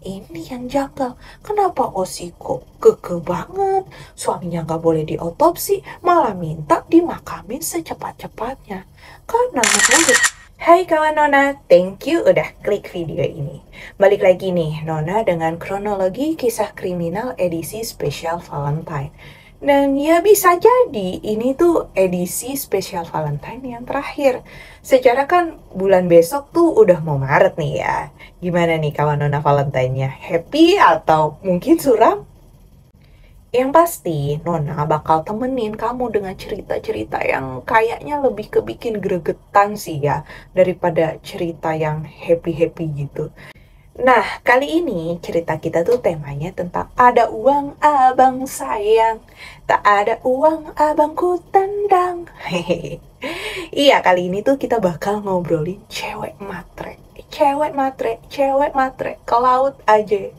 ini yang janggal. Kenapa Osi kok keke banget? Suaminya nggak boleh diotopsi, malah minta dimakamin secepat-cepatnya. Karena menurut Hai kawan Nona, thank you udah klik video ini. Balik lagi nih, Nona dengan kronologi kisah kriminal edisi spesial Valentine. Dan ya bisa jadi ini tuh edisi spesial Valentine yang terakhir. Secara kan bulan besok tuh udah mau Maret nih ya. Gimana nih kawan Nona Valentine-nya? Happy atau mungkin suram? Yang pasti, Nona bakal temenin kamu dengan cerita-cerita yang kayaknya lebih kebikin gregetan sih ya, daripada cerita yang happy-happy gitu. Nah, kali ini cerita kita tuh temanya tentang ada uang abang sayang, tak ada uang abangku tendang. Hehehe. Iya, kali ini tuh kita bakal ngobrolin cewek matre. Cewek matre, cewek matre, ke laut aja.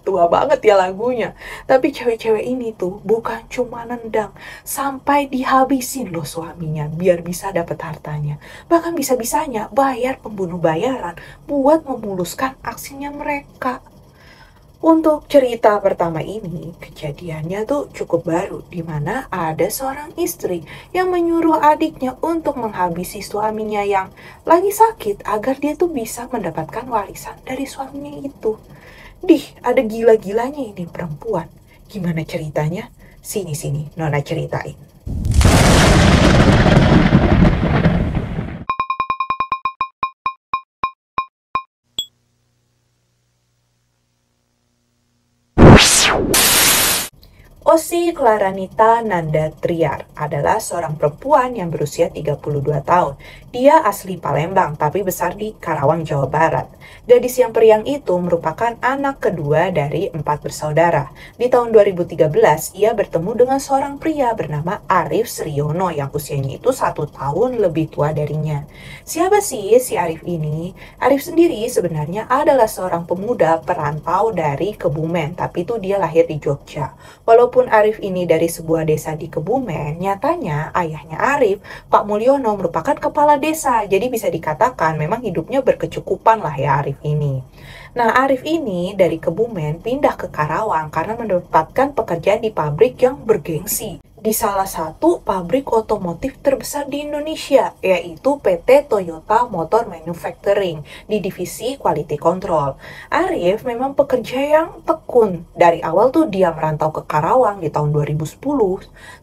Tua banget ya lagunya. Tapi cewek-cewek ini tuh bukan cuma nendang, sampai dihabisin loh suaminya biar bisa dapet hartanya. Bahkan bisa-bisanya bayar pembunuh bayaran buat memuluskan aksinya mereka. Untuk cerita pertama ini, kejadiannya tuh cukup baru, di mana ada seorang istri yang menyuruh adiknya untuk menghabisi suaminya yang lagi sakit agar dia tuh bisa mendapatkan warisan dari suaminya itu. Ada gila-gilanya ini perempuan. Gimana ceritanya? Sini, Nona ceritain. Osi Claranita Nanda Triar adalah seorang perempuan yang berusia 32 tahun. Dia asli Palembang tapi besar di Karawang, Jawa Barat. Gadis yang periang itu merupakan anak kedua dari 4 bersaudara. Di tahun 2013, ia bertemu dengan seorang pria bernama Arif Sriono yang usianya itu 1 tahun lebih tua darinya. Siapa sih si Arif ini? Arif sendiri sebenarnya adalah seorang pemuda perantau dari Kebumen, tapi itu dia lahir di Jogja. Walaupun Arif ini dari sebuah desa di Kebumen, nyatanya ayahnya Arif, Pak Mulyono, merupakan kepala desa. Jadi bisa dikatakan memang hidupnya berkecukupan lah ya Arif ini. Nah, Arif ini dari Kebumen pindah ke Karawang karena mendapatkan pekerjaan di pabrik yang bergengsi di salah satu pabrik otomotif terbesar di Indonesia, yaitu PT Toyota Motor Manufacturing di divisi Quality Control. Arif memang pekerja yang tekun. Dari awal tuh dia merantau ke Karawang di tahun 2010,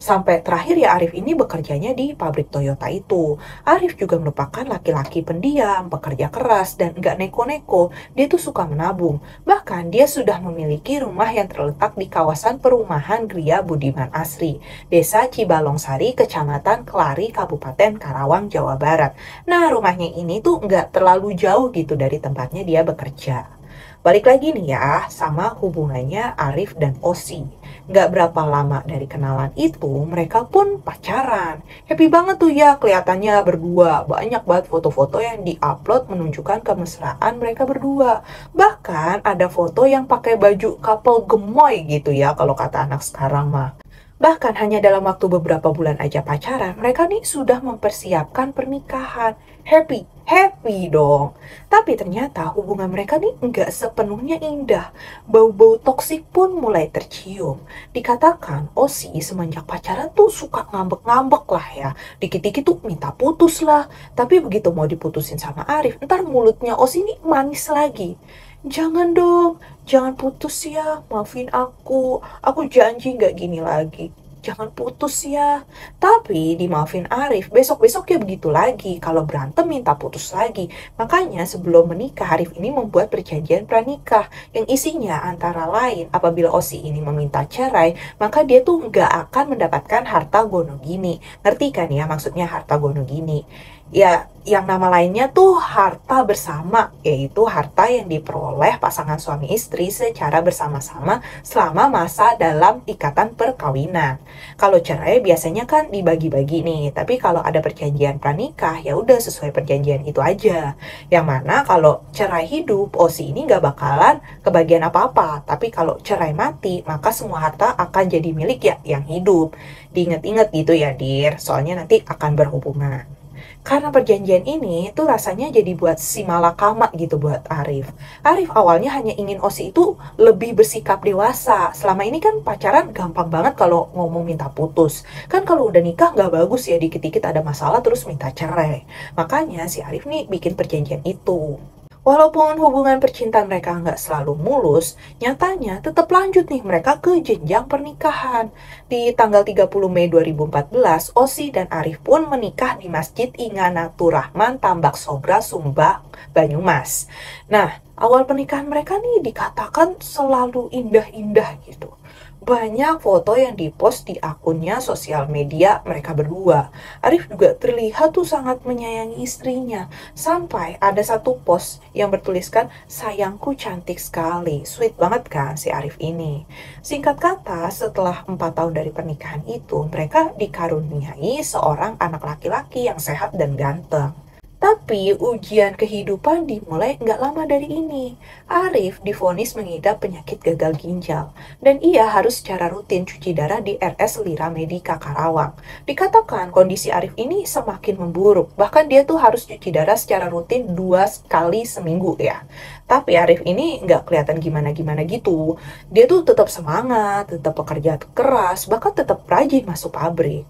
sampai terakhir ya Arif ini bekerjanya di pabrik Toyota itu. Arif juga merupakan laki-laki pendiam, pekerja keras, dan nggak neko-neko. Dia tuh suka menabung. Bahkan dia sudah memiliki rumah yang terletak di kawasan perumahan Gria Budiman Asri, Desa Cibalongsari, Kecamatan Kelari, Kabupaten Karawang, Jawa Barat. Nah, rumahnya ini tuh nggak terlalu jauh gitu dari tempatnya dia bekerja. Balik lagi nih ya, sama hubungannya Arif dan Osi. Nggak berapa lama dari kenalan itu, mereka pun pacaran. Happy banget tuh ya, kelihatannya berdua. Banyak banget foto-foto yang diupload menunjukkan kemesraan mereka berdua. Bahkan ada foto yang pakai baju couple gemoy gitu ya, kalau kata anak sekarang mah. Bahkan hanya dalam waktu beberapa bulan aja pacaran, mereka nih sudah mempersiapkan pernikahan. Happy dong. Tapi ternyata hubungan mereka nih nggak sepenuhnya indah. Bau-bau toksik pun mulai tercium. Dikatakan Osi semenjak pacaran tuh suka ngambek-ngambek lah ya. Dikit-dikit tuh minta putus lah. Tapi begitu mau diputusin sama Arif, ntar mulutnya Osi nih manis lagi. Jangan dong, jangan putus ya, maafin aku janji gak gini lagi. Jangan putus ya. Tapi dimaafin Arif, besok-besok ya begitu lagi. Kalau berantem minta putus lagi. Makanya sebelum menikah, Arif ini membuat perjanjian pranikah yang isinya antara lain apabila Osi ini meminta cerai, maka dia tuh gak akan mendapatkan harta gonogini. Ngerti kan ya maksudnya harta gonogini? Ya, yang nama lainnya tuh harta bersama, yaitu harta yang diperoleh pasangan suami istri secara bersama-sama selama masa dalam ikatan perkawinan. Kalau cerai biasanya kan dibagi-bagi nih, tapi kalau ada perjanjian pranikah ya udah sesuai perjanjian itu aja. Yang mana kalau cerai hidup, Osi ini nggak bakalan kebagian apa-apa, tapi kalau cerai mati maka semua harta akan jadi milik ya yang hidup. Diinget-inget gitu ya, Dir, soalnya nanti akan berhubungan. Karena perjanjian ini tuh rasanya jadi buat si malakama gitu buat Arif. Arif awalnya hanya ingin Osi itu lebih bersikap dewasa. Selama ini kan pacaran gampang banget kalau ngomong minta putus. Kan kalau udah nikah nggak bagus ya, dikit-dikit ada masalah terus minta cerai. Makanya si Arif nih bikin perjanjian itu. Walaupun hubungan percintaan mereka nggak selalu mulus, nyatanya tetap lanjut nih mereka ke jenjang pernikahan. Di tanggal 30 Mei 2014, Osi dan Arif pun menikah di Masjid Inganatur Rahman, Tambak Sogra, Sumba, Banyumas. Nah, awal pernikahan mereka nih dikatakan selalu indah-indah gitu. Banyak foto yang dipost di akunnya sosial media mereka berdua. Arif juga terlihat tuh sangat menyayangi istrinya. Sampai ada satu post yang bertuliskan, sayangku cantik sekali. Sweet banget kan si Arif ini. Singkat kata, setelah 4 tahun dari pernikahan itu, mereka dikaruniai seorang anak laki-laki yang sehat dan ganteng. Tapi ujian kehidupan dimulai nggak lama dari ini. Arif divonis mengidap penyakit gagal ginjal, dan ia harus secara rutin cuci darah di RS Lira Medica Karawang. Dikatakan kondisi Arif ini semakin memburuk, bahkan dia tuh harus cuci darah secara rutin 2 kali seminggu ya. Tapi Arif ini nggak kelihatan gimana-gimana gitu. Dia tuh tetap semangat, tetap bekerja keras, bahkan tetap rajin masuk pabrik.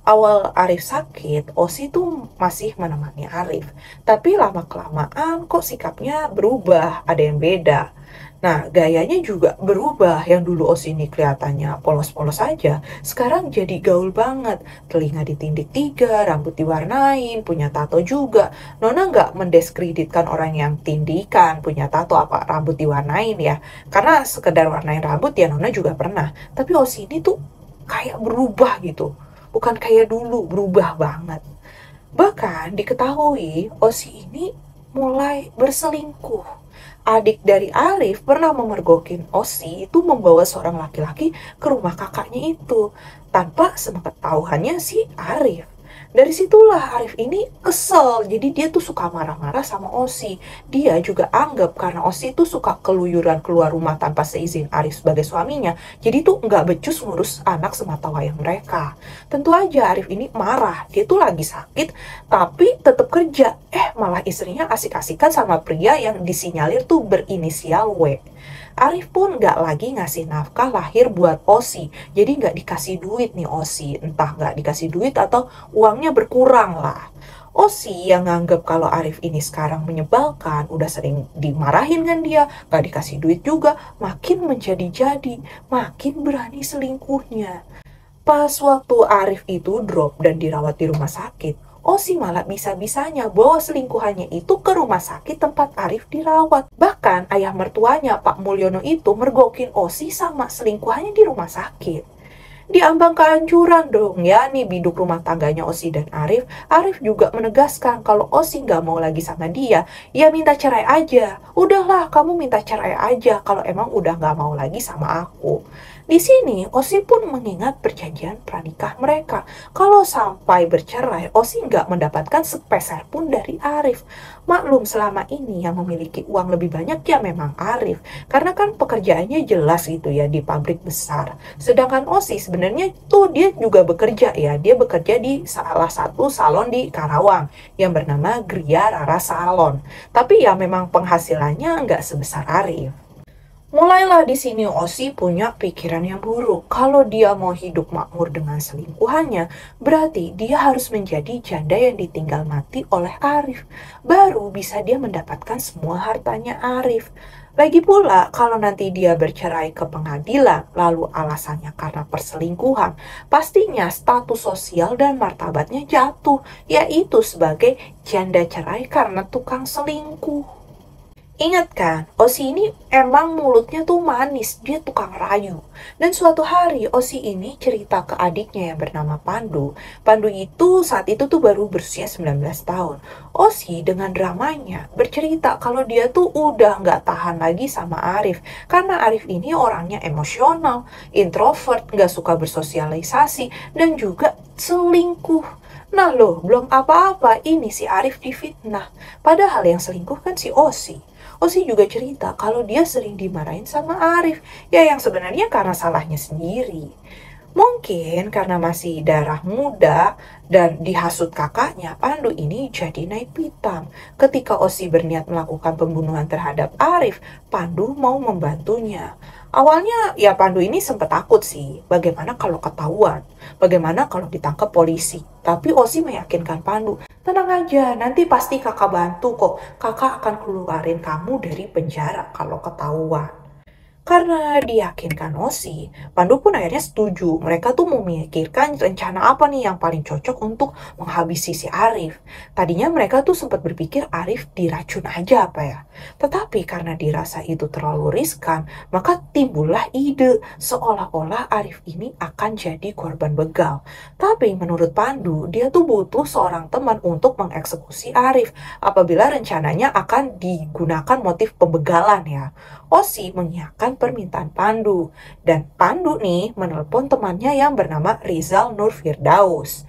Awal Arif sakit, Osi tuh masih menemani Arif. Tapi lama-kelamaan kok sikapnya berubah, ada yang beda. Nah, gayanya juga berubah. Yang dulu Osi ini kelihatannya polos-polos aja, sekarang jadi gaul banget. Telinga ditindik 3, rambut diwarnain, punya tato juga. Nona nggak mendiskreditkan orang yang tindikan, punya tato apa rambut diwarnain ya. Karena sekedar warnain rambut ya Nona juga pernah. Tapi Osi ini tuh kayak berubah gitu. Bukan kayak dulu, berubah banget. Bahkan diketahui Osi ini mulai berselingkuh. Adik dari Arif pernah memergokin Osi itu membawa seorang laki-laki ke rumah kakaknya itu. Tanpa sepengetahuannya si Arif. Dari situlah Arif ini kesel, jadi dia tuh suka marah-marah sama Osi. Dia juga anggap karena Osi tuh suka keluyuran keluar rumah tanpa seizin Arif sebagai suaminya, jadi tuh nggak becus ngurus anak semata wayang mereka. Tentu aja Arif ini marah, dia tuh lagi sakit tapi tetap kerja. Malah istrinya asik-asikan sama pria yang disinyalir tuh berinisial W. Arif pun nggak lagi ngasih nafkah lahir buat Osi. Jadi nggak dikasih duit nih Osi. Entah nggak dikasih duit atau uangnya berkurang lah. Osi yang nganggep kalau Arif ini sekarang menyebalkan, udah sering dimarahin kan dia, nggak dikasih duit juga, makin menjadi-jadi, makin berani selingkuhnya. Pas waktu Arif itu drop dan dirawat di rumah sakit, Osi malah bisa-bisanya bawa selingkuhannya itu ke rumah sakit tempat Arif dirawat. Bahkan ayah mertuanya Pak Mulyono itu mergokin Osi sama selingkuhannya di rumah sakit. Di ambang kehancuran dong ya nih biduk rumah tangganya Osi dan Arif. Arif juga menegaskan kalau Osi nggak mau lagi sama dia, ya minta cerai aja. Udahlah kamu minta cerai aja kalau emang udah nggak mau lagi sama aku. Di sini Osi pun mengingat perjanjian pranikah mereka. Kalau sampai bercerai, Osi nggak mendapatkan sepeser pun dari Arif. Maklum selama ini yang memiliki uang lebih banyak ya memang Arif. Karena kan pekerjaannya jelas gitu ya di pabrik besar. Sedangkan Osi sebenarnya tuh dia juga bekerja ya. Dia bekerja di salah satu salon di Karawang yang bernama Gria Rara Salon. Tapi ya memang penghasilannya nggak sebesar Arif. Mulailah di sini Osi punya pikiran yang buruk. Kalau dia mau hidup makmur dengan selingkuhannya, berarti dia harus menjadi janda yang ditinggal mati oleh Arif. Baru bisa dia mendapatkan semua hartanya Arif. Lagi pula, kalau nanti dia bercerai ke pengadilan, lalu alasannya karena perselingkuhan, pastinya status sosial dan martabatnya jatuh, yaitu sebagai janda cerai karena tukang selingkuh. Ingat kan, Osi ini emang mulutnya tuh manis, dia tukang rayu. Dan suatu hari Osi ini cerita ke adiknya yang bernama Pandu. Pandu itu saat itu tuh baru berusia 19 tahun. Osi dengan dramanya bercerita kalau dia tuh udah nggak tahan lagi sama Arif. Karena Arif ini orangnya emosional, introvert, nggak suka bersosialisasi, dan juga selingkuh. Nah loh, belum apa-apa ini si Arif difitnah. Padahal yang selingkuh kan si Osi. Osi juga cerita kalau dia sering dimarahin sama Arif, ya yang sebenarnya karena salahnya sendiri. Mungkin karena masih darah muda dan dihasut kakaknya, Pandu ini jadi naik pitam. Ketika Osi berniat melakukan pembunuhan terhadap Arif, Pandu mau membantunya. Awalnya ya Pandu ini sempat takut sih, bagaimana kalau ketahuan, bagaimana kalau ditangkap polisi. Tapi Osi meyakinkan Pandu, tenang aja, nanti pasti kakak bantu kok. Kakak akan keluarin kamu dari penjara kalau ketahuan. Karena diyakinkan Osi, Pandu pun akhirnya setuju. Mereka tuh memikirkan rencana apa nih yang paling cocok untuk menghabisi si Arif. Tadinya mereka tuh sempat berpikir Arif diracun aja apa ya. Tetapi karena dirasa itu terlalu riskan, maka timbullah ide seolah-olah Arif ini akan jadi korban begal. Tapi menurut Pandu, dia tuh butuh seorang teman untuk mengeksekusi Arif apabila rencananya akan digunakan motif pembegalan ya. Osi mengiyakan permintaan Pandu, dan Pandu nih menelpon temannya yang bernama Rizal Nur Firdaus.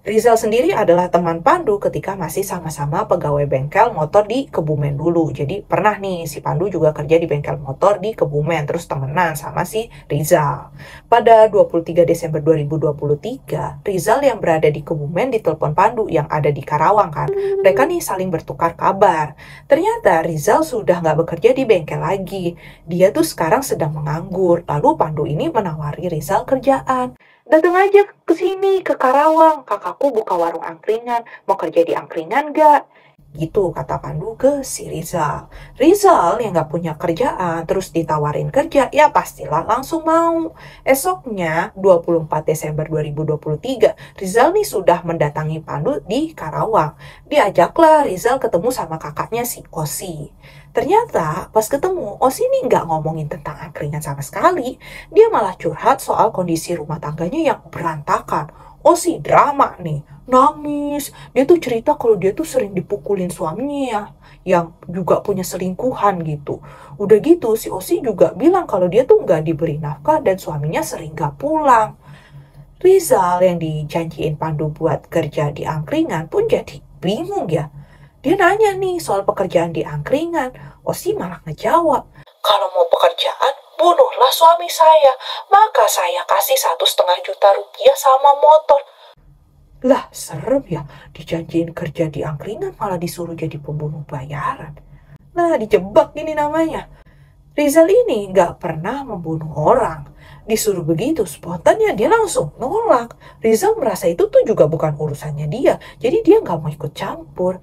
Rizal sendiri adalah teman Pandu ketika masih sama-sama pegawai bengkel motor di Kebumen dulu. Jadi pernah nih si Pandu juga kerja di bengkel motor di Kebumen, terus temenan sama si Rizal. Pada 23 Desember 2023, Rizal yang berada di Kebumen ditelepon Pandu yang ada di Karawang kan. Mereka nih saling bertukar kabar. Ternyata Rizal sudah nggak bekerja di bengkel lagi. Dia tuh sekarang sedang menganggur. Lalu Pandu ini menawari Rizal kerjaan. Datang aja ke sini, ke Karawang. Kakakku buka warung angkringan. Mau kerja di angkringan gak? Gitu kata Pandu ke si Rizal. Rizal yang gak punya kerjaan terus ditawarin kerja, ya pastilah langsung mau. Esoknya 24 Desember 2023, Rizal nih sudah mendatangi Pandu di Karawang. Diajaklah Rizal ketemu sama kakaknya si Osi. Ternyata pas ketemu, Osi nih nggak ngomongin tentang angkringan sama sekali. Dia malah curhat soal kondisi rumah tangganya yang berantakan. Osi drama nih, nangis. Dia tuh cerita kalau dia tuh sering dipukulin suaminya ya, yang juga punya selingkuhan gitu. Udah gitu si Osi juga bilang kalau dia tuh nggak diberi nafkah dan suaminya sering nggak pulang. Rizal yang dijanjiin Pandu buat kerja di angkringan pun jadi bingung ya. Dia nanya nih soal pekerjaan di angkringan. Osi malah ngejawab, kalau mau pekerjaan, bunuhlah suami saya. Maka saya kasih 1,5 juta rupiah sama motor. Lah, serem ya. Dijanjiin kerja di angkringan malah disuruh jadi pembunuh bayaran. Nah, dijebak ini namanya. Rizal ini nggak pernah membunuh orang. Disuruh begitu, spontannya dia langsung nolak. Rizal merasa itu tuh juga bukan urusannya dia. Jadi dia nggak mau ikut campur.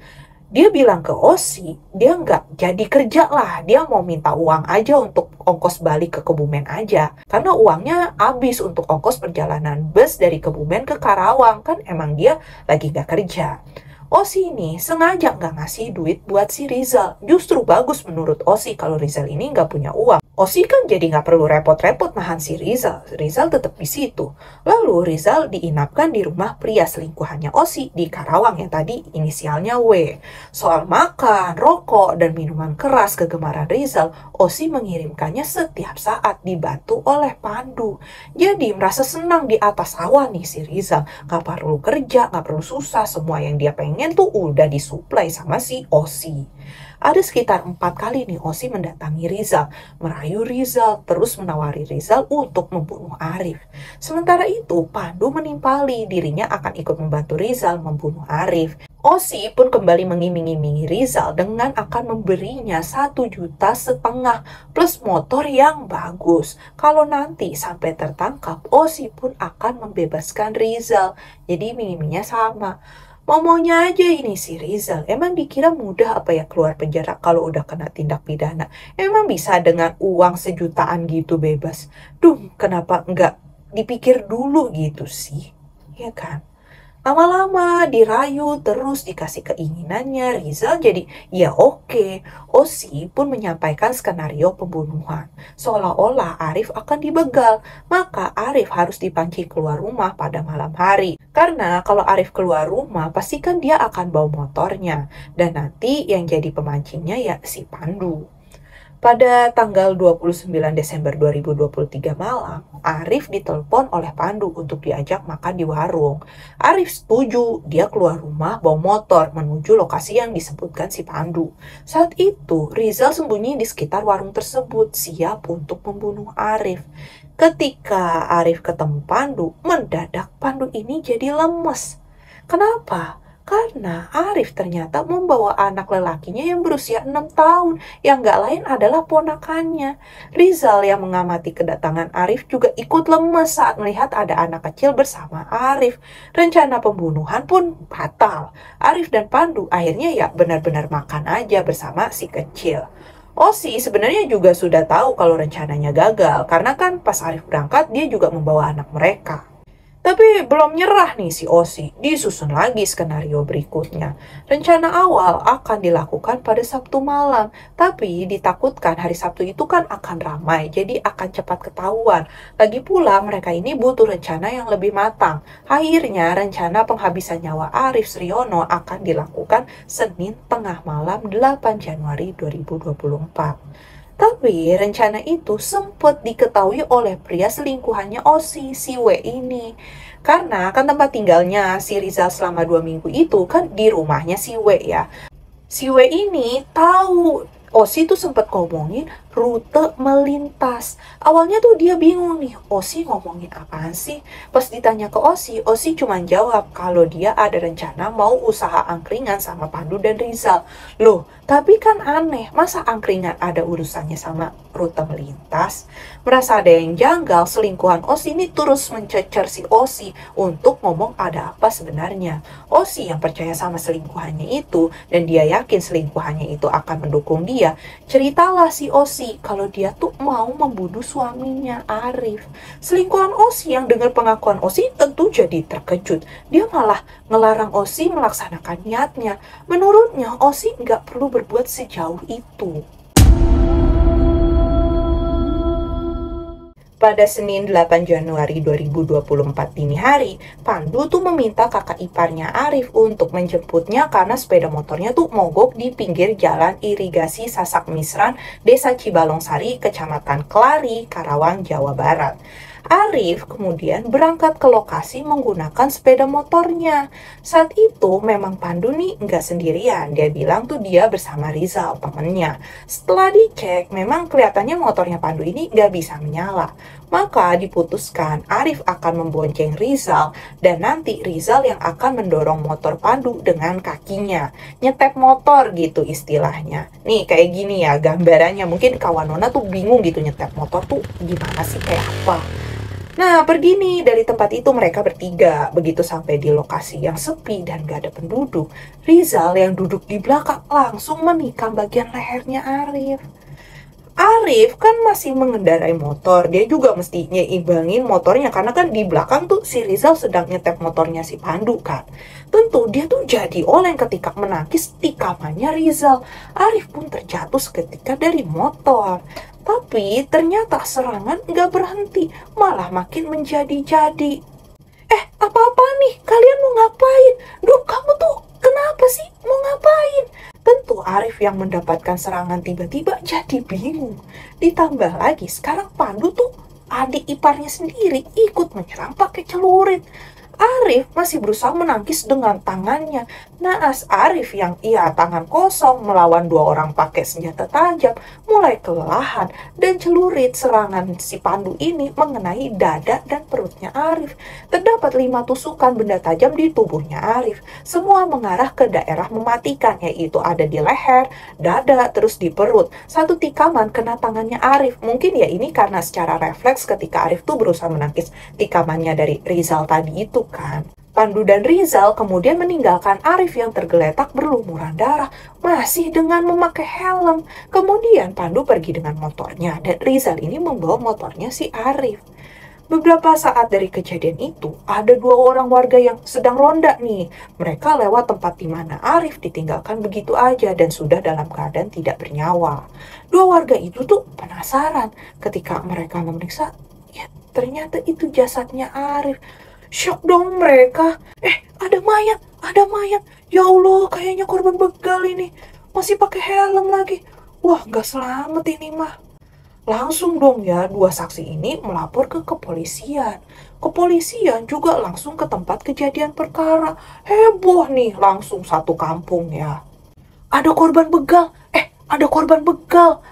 Dia bilang ke Osi, dia nggak jadi kerja lah. Dia mau minta uang aja untuk ongkos balik ke Kebumen aja. Karena uangnya habis untuk ongkos perjalanan bus dari Kebumen ke Karawang. Kan emang dia lagi nggak kerja. Osi ini sengaja nggak ngasih duit buat si Rizal. Justru bagus menurut Osi kalau Rizal ini nggak punya uang. Osi kan jadi nggak perlu repot-repot nahan si Rizal. Rizal tetap di situ. Lalu Rizal diinapkan di rumah pria selingkuhannya Osi di Karawang yang tadi inisialnya W. Soal makan, rokok, dan minuman keras kegemaran Rizal, Osi mengirimkannya setiap saat dibantu oleh Pandu. Jadi merasa senang di atas awan nih si Rizal. Nggak perlu kerja, nggak perlu susah. Semua yang dia pengen tuh udah disuplai sama si Osi. Ada sekitar 4 kali nih Osi mendatangi Rizal, merayu Rizal, terus menawari Rizal untuk membunuh Arif. Sementara itu, Pandu menimpali dirinya akan ikut membantu Rizal membunuh Arif. Osi pun kembali mengiming-imingi Rizal dengan akan memberinya 1,5 juta plus motor yang bagus. Kalau nanti sampai tertangkap, Osi pun akan membebaskan Rizal. Jadi iming-imingnya sama. Mau-maunya aja ini si Rizal. Emang dikira mudah apa ya keluar penjara kalau udah kena tindak pidana? Emang bisa dengan uang sejutaan gitu bebas? Duh, kenapa nggak dipikir dulu gitu sih? Ya kan? Lama-lama dirayu terus dikasih keinginannya, Rizal jadi ya oke. Osi pun menyampaikan skenario pembunuhan. Seolah-olah Arif akan dibegal, maka Arif harus dipancing keluar rumah pada malam hari. Karena kalau Arif keluar rumah, pastikan dia akan bawa motornya. Dan nanti yang jadi pemancingnya ya si Pandu. Pada tanggal 29 Desember 2023 malam, Arif ditelepon oleh Pandu untuk diajak makan di warung. Arif setuju, dia keluar rumah bawa motor menuju lokasi yang disebutkan si Pandu. Saat itu, Rizal sembunyi di sekitar warung tersebut, siap untuk membunuh Arif. Ketika Arif ketemu Pandu, mendadak Pandu ini jadi lemes. Kenapa? Karena Arif ternyata membawa anak lelakinya yang berusia 6 tahun, yang gak lain adalah ponakannya. Rizal yang mengamati kedatangan Arif juga ikut lemes saat melihat ada anak kecil bersama Arif. Rencana pembunuhan pun batal. Arif dan Pandu akhirnya ya benar-benar makan aja bersama si kecil. Osi sebenarnya juga sudah tahu kalau rencananya gagal, karena kan pas Arif berangkat dia juga membawa anak mereka. Tapi belum nyerah nih si Osi, disusun lagi skenario berikutnya. Rencana awal akan dilakukan pada Sabtu malam, tapi ditakutkan hari Sabtu itu kan akan ramai, jadi akan cepat ketahuan. Lagi pula mereka ini butuh rencana yang lebih matang. Akhirnya rencana penghabisan nyawa Arif Sriono akan dilakukan Senin tengah malam 8 Januari 2024. Tapi rencana itu sempat diketahui oleh pria selingkuhannya Osi, si W ini. Karena kan tempat tinggalnya si Rizal selama 2 minggu itu kan di rumahnya si W ya. Si W ini tahu Osi tuh sempat ngomongin rute melintas. Awalnya tuh dia bingung nih, Osi ngomongin apaan sih? Pas ditanya ke Osi cuma jawab kalau dia ada rencana mau usaha angkringan sama Pandu dan Rizal. Loh, tapi kan aneh, masa angkringan ada urusannya sama rute melintas? Merasa ada yang janggal, selingkuhan Osi ini terus mencecer si Osi untuk ngomong ada apa sebenarnya. Osi yang percaya sama selingkuhannya itu, dan dia yakin selingkuhannya itu akan mendukung dia, ceritalah si Osi kalau dia tuh mau membunuh suaminya Arif. Selingkuhan Osi yang dengar pengakuan Osi tentu jadi terkejut. Dia malah ngelarang Osi melaksanakan niatnya. Menurutnya Osi nggak perlu berbuat sejauh itu. Pada Senin 8 Januari 2024 dini hari, Pandu tuh meminta kakak iparnya Arif untuk menjemputnya karena sepeda motornya tuh mogok di pinggir jalan irigasi Sasak Misran, Desa Cibalongsari, Kecamatan Kelari, Karawang, Jawa Barat. Arif kemudian berangkat ke lokasi menggunakan sepeda motornya. Saat itu memang Pandu nih nggak sendirian. Dia bilang tuh dia bersama Rizal, temennya. Setelah dicek, memang kelihatannya motornya Pandu ini nggak bisa menyala. Maka diputuskan Arif akan membonceng Rizal dan nanti Rizal yang akan mendorong motor Pandu dengan kakinya. Nyetep motor gitu istilahnya. Nih kayak gini ya gambarannya. Mungkin kawan Nona tuh bingung gitu nyetep motor tuh gimana sih, kayak apa. Nah, pergi nih dari tempat itu mereka bertiga. Begitu sampai di lokasi yang sepi dan gak ada penduduk, Rizal yang duduk di belakang langsung menikam bagian lehernya Arif. Arif kan masih mengendarai motor, dia juga mesti nyimbangin motornya karena kan di belakang tuh si Rizal sedang nyetep motornya si Pandu kan. Tentu dia tuh jadi oleng ketika menangkis tikamannya Rizal. Arif pun terjatuh seketika dari motor. Tapi ternyata serangan nggak berhenti, malah makin menjadi-jadi. Apa-apa nih? Kalian mau ngapain? Duh, kamu tuh kenapa sih? Mau ngapain? Tentu Arif yang mendapatkan serangan tiba-tiba jadi bingung. Ditambah lagi sekarang Pandu tuh adik iparnya sendiri ikut menyerang pakai celurit. Arif masih berusaha menangkis dengan tangannya. Naas Arif yang tangan kosong melawan 2 orang pakai senjata tajam mulai kelelahan dan celurit serangan si Pandu ini mengenai dada dan perutnya Arif. Terdapat 5 tusukan benda tajam di tubuhnya Arif. Semua mengarah ke daerah mematikan, yaitu ada di leher, dada, terus di perut. 1 tikaman kena tangannya Arif. Mungkin ya ini karena secara refleks ketika Arif tuh berusaha menangkis tikamannya dari Rizal tadi itu kan. Pandu dan Rizal kemudian meninggalkan Arif yang tergeletak berlumuran darah masih dengan memakai helm. Kemudian Pandu pergi dengan motornya dan Rizal ini membawa motornya si Arif. Beberapa saat dari kejadian itu, ada 2 orang warga yang sedang ronda nih. Mereka lewat tempat di mana Arif ditinggalkan begitu aja dan sudah dalam keadaan tidak bernyawa. 2 warga itu tuh penasaran ketika mereka memeriksa, ya ternyata itu jasadnya Arif. Syok dong mereka. Ada mayat, ada mayat. Ya Allah, kayaknya korban begal ini. Masih pakai helm lagi. Wah, gak selamat ini mah. Langsung dong ya 2 saksi ini melapor ke kepolisian. Kepolisian juga langsung ke tempat kejadian perkara. Heboh nih langsung satu kampung ya. Ada korban begal. Ada korban begal.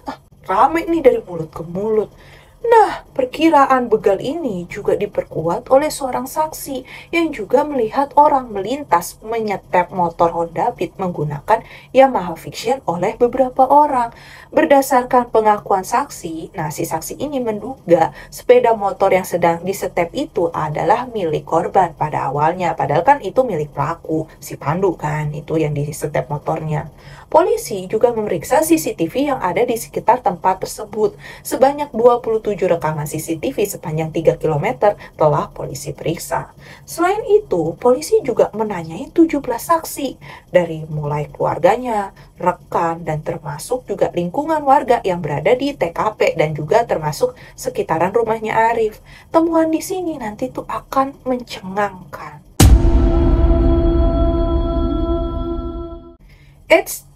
Rame nih dari mulut ke mulut. Nah, perkiraan begal ini juga diperkuat oleh seorang saksi yang juga melihat orang melintas menyetep motor Honda Beat menggunakan Yamaha Fiction oleh beberapa orang. Berdasarkan pengakuan saksi, nah si saksi ini menduga sepeda motor yang sedang disetep itu adalah milik korban pada awalnya. Padahal kan itu milik pelaku, si Pandu kan, itu yang disetep motornya. Polisi juga memeriksa CCTV yang ada di sekitar tempat tersebut. Sebanyak 27 rekaman CCTV sepanjang 3 km telah polisi periksa. Selain itu, polisi juga menanyai 17 saksi, dari mulai keluarganya, rekan, dan termasuk juga lingkungan warga yang berada di TKP dan juga termasuk sekitaran rumahnya Arif. Temuan di sini nanti tuh akan mencengangkan.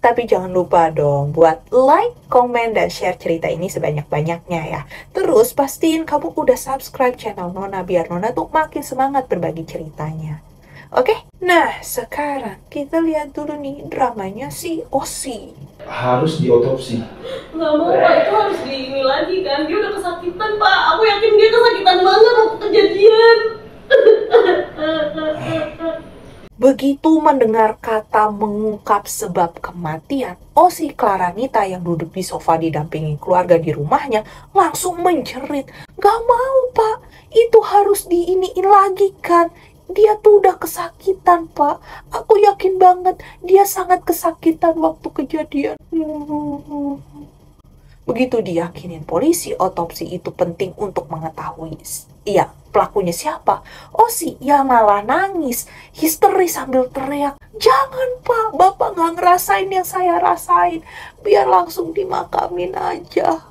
Tapi jangan lupa dong buat like, komen, dan share cerita ini sebanyak-banyaknya ya. Terus pastiin kamu udah subscribe channel Nona biar Nona tuh makin semangat berbagi ceritanya. Oke, nah sekarang kita lihat dulu nih dramanya si Osi. Harus diotopsi. Nggak mau Pak, itu harus ini lagi kan. Dia udah kesakitan Pak. Aku yakin dia kesakitan banget waktu kejadian. Begitu mendengar kata mengungkap sebab kematian, Osi Claranita yang duduk di sofa didampingi keluarga di rumahnya langsung menjerit. Gak mau Pak, itu harus diiniin lagi kan. Dia tuh udah kesakitan Pak. Aku yakin banget dia sangat kesakitan waktu kejadian. Begitu diyakinin polisi, otopsi itu penting untuk mengetahui pelakunya siapa. Osi ya malah nangis, histeris sambil teriak, "Jangan Pak, Bapak nggak ngerasain yang saya rasain. Biar langsung dimakamin aja."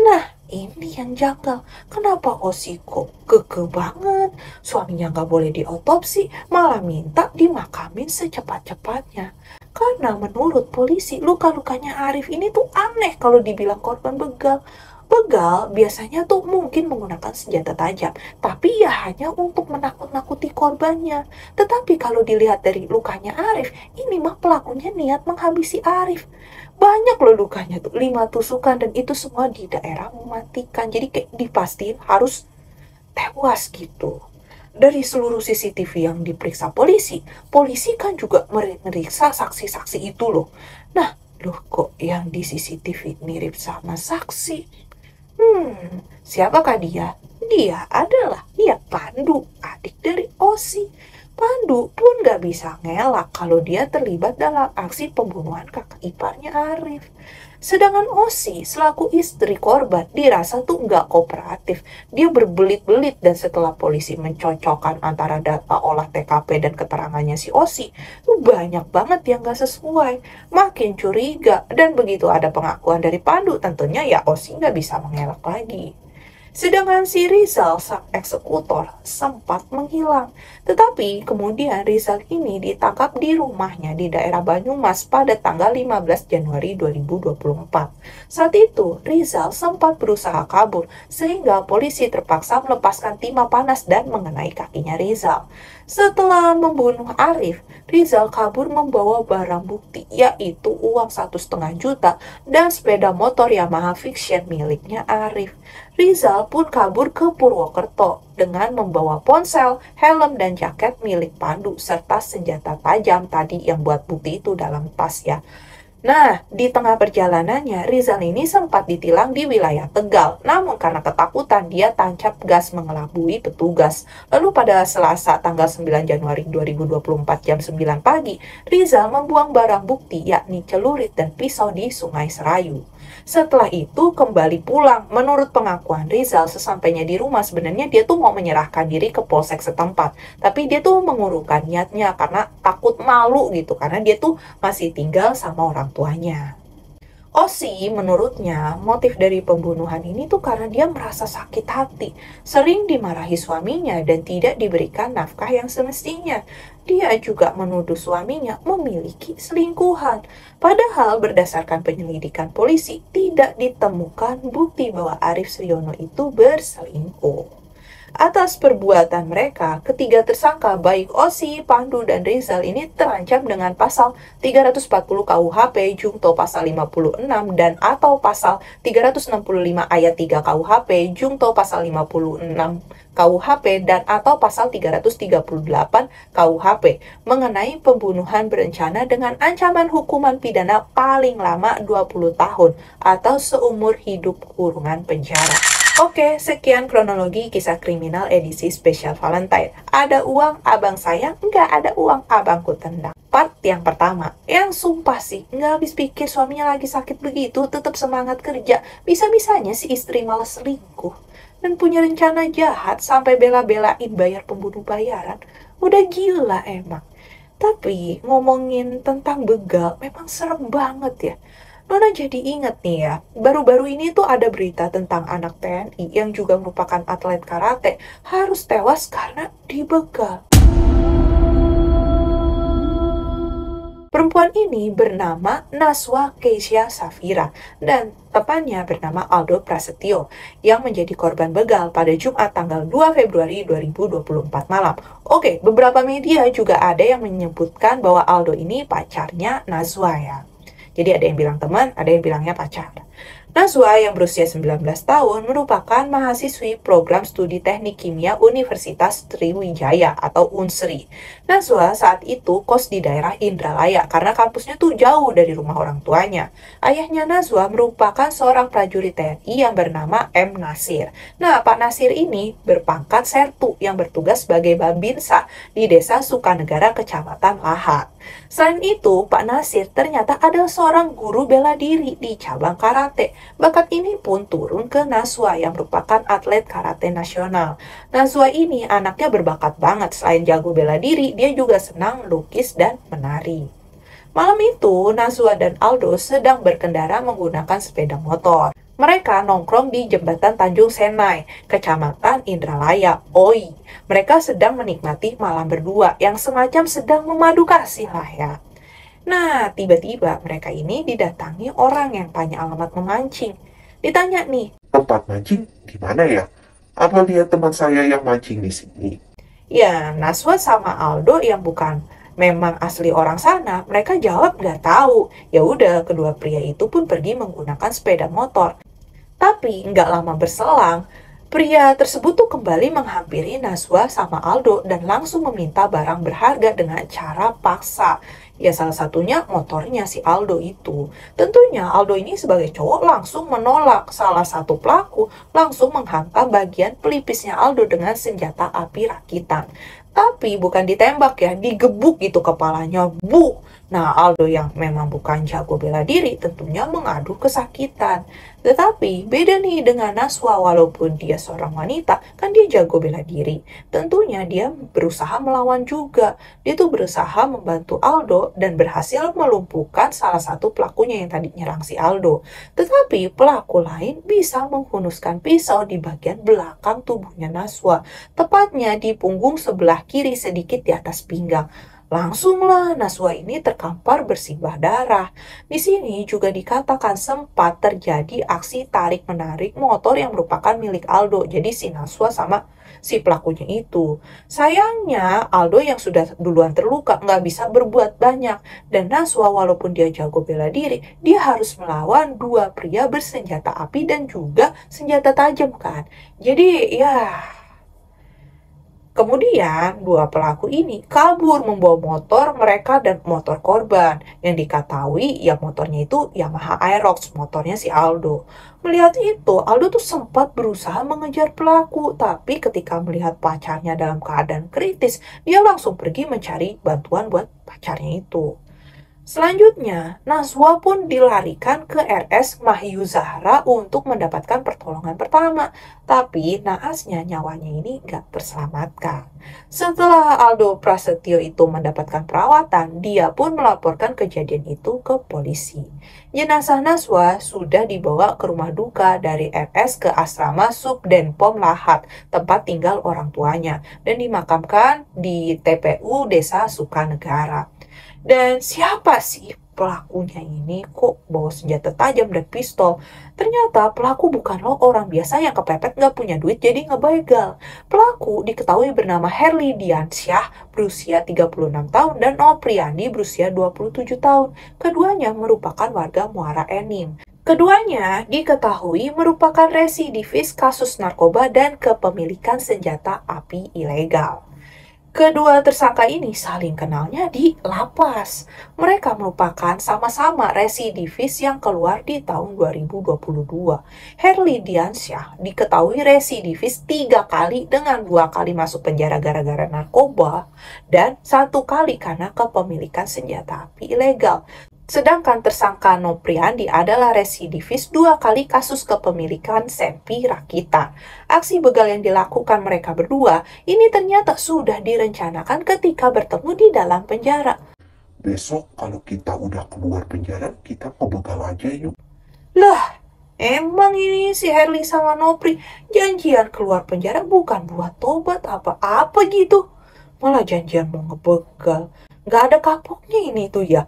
Nah, ini yang janggal. Kenapa Osi kok keke banget? Suaminya nggak boleh diotopsi, malah minta dimakamin secepat-cepatnya. Karena menurut polisi, luka-lukanya Arif ini tuh aneh kalau dibilang korban begal. Begal biasanya tuh mungkin menggunakan senjata tajam, tapi ya hanya untuk menakut-nakuti korbannya. Tetapi kalau dilihat dari lukanya Arif, ini mah pelakunya niat menghabisi Arif. Banyak loh lukanya tuh, 5 tusukan, dan itu semua di daerah mematikan. Jadi kayak dipastiin harus tewas gitu. Dari seluruh CCTV yang diperiksa polisi kan juga meriksa saksi-saksi itu loh. Nah, loh kok yang di CCTV mirip sama saksi? Siapakah dia? Dia adalah Pandu, adik dari Osi. Pandu pun gak bisa ngelak kalau dia terlibat dalam aksi pembunuhan kakak iparnya Arif. Sedangkan Osi selaku istri korban dirasa tuh nggak kooperatif. Dia berbelit-belit, dan setelah polisi mencocokkan antara data olah TKP dan keterangannya si Osi, tuh banyak banget yang nggak sesuai. Makin curiga, dan begitu ada pengakuan dari Pandu, tentunya ya Osi nggak bisa mengelak lagi. Sedangkan si Rizal, sang eksekutor, sempat menghilang. Tetapi kemudian Rizal ini ditangkap di rumahnya di daerah Banyumas pada tanggal 15 Januari 2024. Saat itu, Rizal sempat berusaha kabur, sehingga polisi terpaksa melepaskan timah panas dan mengenai kakinya Rizal. Setelah membunuh Arif, Rizal kabur membawa barang bukti, yaitu uang 1,5 juta dan sepeda motor Yamaha Fiction miliknya Arif. Rizal pun kabur ke Purwokerto dengan membawa ponsel, helm, dan jaket milik Pandu serta senjata tajam tadi yang buat bukti itu dalam tas ya. Nah, di tengah perjalanannya, Rizal ini sempat ditilang di wilayah Tegal. Namun karena ketakutan, dia tancap gas mengelabui petugas. Lalu pada Selasa tanggal 9 Januari 2024 jam 9 pagi, Rizal membuang barang bukti yakni celurit dan pisau di Sungai Serayu. Setelah itu kembali pulang. Menurut pengakuan Rizal, sesampainya di rumah sebenarnya dia tuh mau menyerahkan diri ke polsek setempat. Tapi dia tuh mengurungkan niatnya karena takut malu gitu. Karena dia tuh masih tinggal sama orang tuanya. Osi menurutnya motif dari pembunuhan ini tuh karena dia merasa sakit hati, sering dimarahi suaminya dan tidak diberikan nafkah yang semestinya. Dia juga menuduh suaminya memiliki selingkuhan. Padahal berdasarkan penyelidikan polisi tidak ditemukan bukti bahwa Arif Suryono itu berselingkuh. Atas perbuatan mereka, ketiga tersangka baik Osi, Pandu, dan Rizal ini terancam dengan pasal 340 KUHP Jungto pasal 56 dan atau pasal 365 ayat 3 KUHP Jungto pasal 56 KUHP dan atau pasal 338 KUHP mengenai pembunuhan berencana dengan ancaman hukuman pidana paling lama 20 tahun atau seumur hidup kurungan penjara. Oke, sekian kronologi kisah kriminal edisi spesial Valentine. Ada uang, abang sayang, nggak ada uang, abangku tendang. Part yang pertama, yang sumpah sih, nggak habis pikir suaminya lagi sakit begitu, tetap semangat kerja. Bisa-bisanya si istri malah selingkuh. Dan punya rencana jahat sampai bela-belain bayar pembunuh bayaran. Udah gila emang. Tapi ngomongin tentang begal, memang serem banget ya. Nona jadi inget nih ya, baru-baru ini tuh ada berita tentang anak TNI yang juga merupakan atlet karate harus tewas karena dibegal. Perempuan ini bernama Naswa Keisha Safira dan temannya bernama Aldo Prasetyo yang menjadi korban begal pada Jumat tanggal 2 Februari 2024 malam. Oke, beberapa media juga ada yang menyebutkan bahwa Aldo ini pacarnya Naswa ya. Jadi ada yang bilang teman, ada yang bilangnya pacar. Naswa yang berusia 19 tahun merupakan mahasiswi program studi teknik kimia Universitas Sriwijaya atau UNSRI. Naswa saat itu kos di daerah Indralaya karena kampusnya tuh jauh dari rumah orang tuanya. Ayahnya Naswa merupakan seorang prajurit TNI yang bernama M. Nasir. Nah, Pak Nasir ini berpangkat Sertu yang bertugas sebagai Babinsa di Desa Sukanegara, Kecamatan Lahat. Selain itu, Pak Nasir ternyata ada seorang guru bela diri di cabang karate. Bakat ini pun turun ke Naswa yang merupakan atlet karate nasional. Naswa ini anaknya berbakat banget. Selain jago bela diri, dia juga senang melukis dan menari. Malam itu, Naswa dan Aldo sedang berkendara menggunakan sepeda motor. Mereka nongkrong di jembatan Tanjung Senai, Kecamatan Indralaya, OI. Mereka sedang menikmati malam berdua yang semacam sedang memadu kasih lah ya. Nah, tiba-tiba mereka ini didatangi orang yang tanya alamat memancing. Ditanya nih, tempat mancing di mana ya? Apa lihat teman saya yang mancing di sini? ya Naswa sama Aldo yang bukan memang asli orang sana, mereka jawab nggak tahu. Ya udah, kedua pria itu pun pergi menggunakan sepeda motor. Tapi nggak lama berselang, pria tersebut tuh kembali menghampiri Naswa sama Aldo dan langsung meminta barang berharga dengan cara paksa. Ya salah satunya motornya si Aldo itu. Tentunya Aldo ini sebagai cowok langsung menolak. Salah satu pelaku langsung menghantam bagian pelipisnya Aldo dengan senjata api rakitan. Tapi bukan ditembak ya, digebuk gitu kepalanya, bu. Nah, Aldo yang memang bukan jago bela diri tentunya mengadu kesakitan. Tetapi beda nih dengan Naswa, walaupun dia seorang wanita, kan dia jago bela diri. Tentunya dia berusaha melawan juga. Dia tuh berusaha membantu Aldo dan berhasil melumpuhkan salah satu pelakunya yang tadi nyerang si Aldo. Tetapi pelaku lain bisa menghunuskan pisau di bagian belakang tubuhnya Naswa, tepatnya di punggung sebelah kiri sedikit di atas pinggang. Langsunglah Naswa ini terkampar bersimbah darah. Di sini juga dikatakan sempat terjadi aksi tarik-menarik motor yang merupakan milik Aldo. Jadi si Naswa sama si pelakunya itu. Sayangnya Aldo yang sudah duluan terluka nggak bisa berbuat banyak. Dan Naswa walaupun dia jago bela diri, dia harus melawan dua pria bersenjata api dan juga senjata tajam kan. Jadi ya... Kemudian, dua pelaku ini kabur membawa motor mereka dan motor korban. Yang diketahui ya motornya itu Yamaha Aerox, motornya si Aldo. Melihat itu, Aldo tuh sempat berusaha mengejar pelaku. Tapi ketika melihat pacarnya dalam keadaan kritis, dia langsung pergi mencari bantuan buat pacarnya itu. Selanjutnya, Naswa pun dilarikan ke RS Mahyu Zahra untuk mendapatkan pertolongan pertama. Tapi naasnya nyawanya ini nggak terselamatkan. Setelah Aldo Prasetyo itu mendapatkan perawatan, dia pun melaporkan kejadian itu ke polisi. Jenazah Naswa sudah dibawa ke rumah duka dari RS ke asrama Subdenpom Lahat, tempat tinggal orang tuanya, dan dimakamkan di TPU Desa Sukanegara. Dan siapa sih pelakunya ini kok bawa senjata tajam dan pistol. Ternyata pelaku bukanlah orang biasa yang kepepet nggak punya duit jadi ngebegal. Pelaku diketahui bernama Herli Diansyah berusia 36 tahun dan Nopriandi berusia 27 tahun. Keduanya merupakan warga Muara Enim. Keduanya diketahui merupakan residivis kasus narkoba dan kepemilikan senjata api ilegal. Kedua tersangka ini saling kenalnya di lapas. Mereka merupakan sama-sama residivis yang keluar di tahun 2022. Herli Diansyah diketahui residivis 3 kali dengan 2 kali masuk penjara gara-gara narkoba dan 1 kali karena kepemilikan senjata api ilegal. Sedangkan tersangka Nopriandi adalah residivis 2 kali kasus kepemilikan Sempi Rakitan. Aksi begal yang dilakukan mereka berdua ini ternyata sudah direncanakan ketika bertemu di dalam penjara. Besok kalau kita udah keluar penjara, kita ngebegal aja yuk. Lah, emang ini si Herli sama Nopri janjian keluar penjara bukan buat tobat apa-apa gitu. Malah janjian mau ngebegal. Gak ada kapoknya ini tuh ya.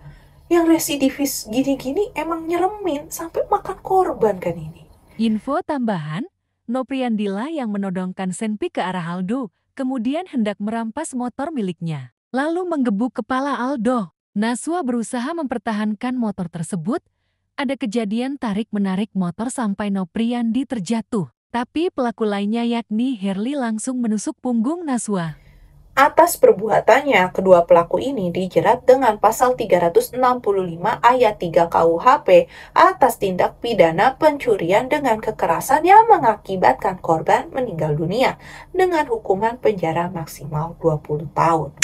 Yang residivis gini-gini emang nyeremin sampai makan korban kan ini. Info tambahan, Nopriandila yang menodongkan Senpi ke arah Aldo, kemudian hendak merampas motor miliknya, lalu menggebuk kepala Aldo. Naswa berusaha mempertahankan motor tersebut. Ada kejadian tarik-menarik motor sampai Nopriandi terjatuh. Tapi pelaku lainnya yakni Herli langsung menusuk punggung Naswa. Atas perbuatannya, kedua pelaku ini dijerat dengan pasal 365 ayat 3 KUHP atas tindak pidana pencurian dengan kekerasan yang mengakibatkan korban meninggal dunia dengan hukuman penjara maksimal 20 tahun.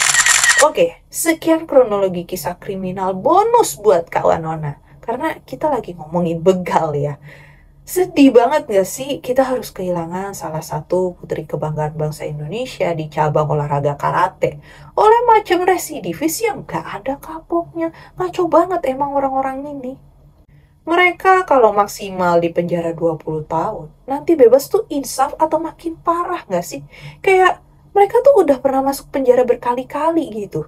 Oke, sekian kronologi kisah kriminal bonus buat kawan Nona. Karena kita lagi ngomongin begal ya. Sedih banget gak sih kita harus kehilangan salah satu putri kebanggaan bangsa Indonesia di cabang olahraga karate oleh macam residivis yang gak ada kapoknya. Ngaco banget emang orang-orang ini. Mereka kalau maksimal di penjara 20 tahun, nanti bebas tuh insaf atau makin parah gak sih? Kayak mereka tuh udah pernah masuk penjara berkali-kali gitu.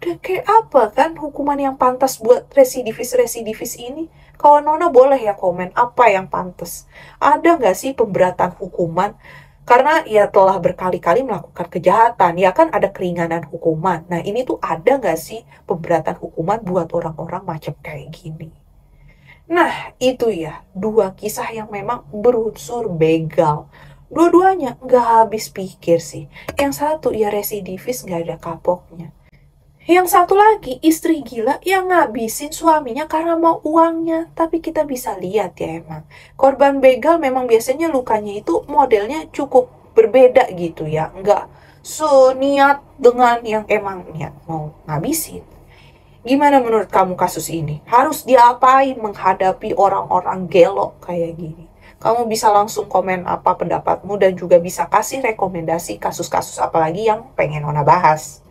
Udah kayak apa kan hukuman yang pantas buat residivis-residivis ini? Kawan Nona boleh ya komen apa yang pantas. Ada nggak sih pemberatan hukuman? Karena ia telah berkali-kali melakukan kejahatan, ya kan ada keringanan hukuman. Nah ini tuh ada nggak sih pemberatan hukuman buat orang-orang macam kayak gini? Nah itu ya, dua kisah yang memang berunsur begal. Dua-duanya nggak habis pikir sih. Yang satu ya residivis nggak ada kapoknya. Yang satu lagi, istri gila yang ngabisin suaminya karena mau uangnya. Tapi kita bisa lihat ya emang. Korban begal memang biasanya lukanya itu modelnya cukup berbeda gitu ya. Nggak seniat dengan yang emang niat mau ngabisin. Gimana menurut kamu kasus ini? Harus diapain menghadapi orang-orang gelo kayak gini? Kamu bisa langsung komen apa pendapatmu dan juga bisa kasih rekomendasi kasus-kasus apa lagi yang pengen Nona bahas.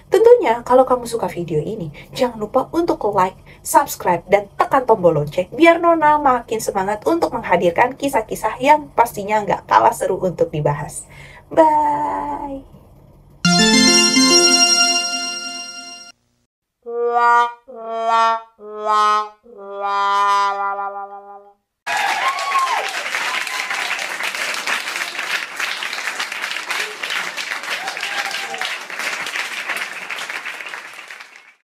Tentunya kalau kamu suka video ini, jangan lupa untuk like, subscribe, dan tekan tombol lonceng biar Nona makin semangat untuk menghadirkan kisah-kisah yang pastinya nggak kalah seru untuk dibahas. Bye! La la la la la la